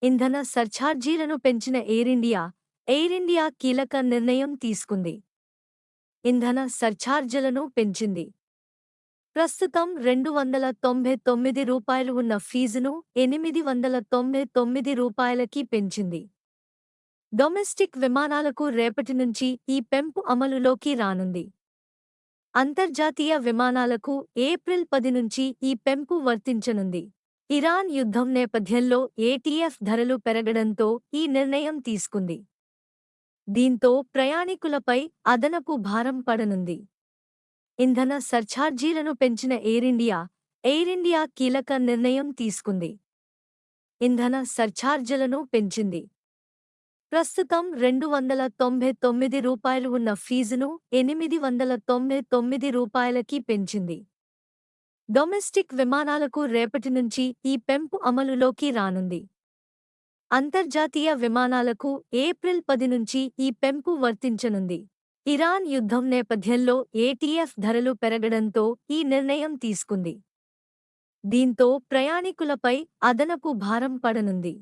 ఇంధన సర్ఛార్జీలను పెంచిన air India కీలక నిర్ణయం తీసుకుంది. ఇంధన సర్ఛార్జీలను పెంచింది. ప్రస్తుతం రూ. 299 ఉన్న ఫీజును రూ. 899కి పెంచింది. డొమెస్టిక్ విమానాలకు రేపటి నుంచి ఈ పెంపు అమలులోకి రానుంది. అంతర్జాతీయ విమానాలకు ఏప్రిల్ 10 నుంచి ఈ పెంపు వర్తించనుంది. ఇరాన్ యుద్ధం నేపథ్యంలో ఏటీఎఫ్ ధరలు పెరగడంతో ఈ నిర్ణయం తీసుకుంది. దీంతో ప్రయాణికులపై అదనపు భారం పడనుంది. ఇంధన సర్ఛార్జీలను పెంచిన ఎయిర్ ఇండియా కీలక నిర్ణయం తీసుకుంది. ఇంధన సర్ఛార్జీలను పెంచింది. ప్రస్తుతం రూ. 299 ఉన్న ఫీజును రూ. 899కి పెంచింది. డొమెస్టిక్ విమానాలకు రేపటి నుంచి ఈ పెంపు అమలులోకి రానుంది. అంతర్జాతీయ విమానాలకు ఏప్రిల్ 10 నుంచి ఈ పెంపు వర్తించనుంది. ఇరాన్ యుద్ధం నేపథ్యంలో ఏటీఎఫ్ ధరలు పెరగడంతో ఈ నిర్ణయం తీసుకుంది. దీంతో ప్రయాణికులపై అదనపు భారం పడనుంది.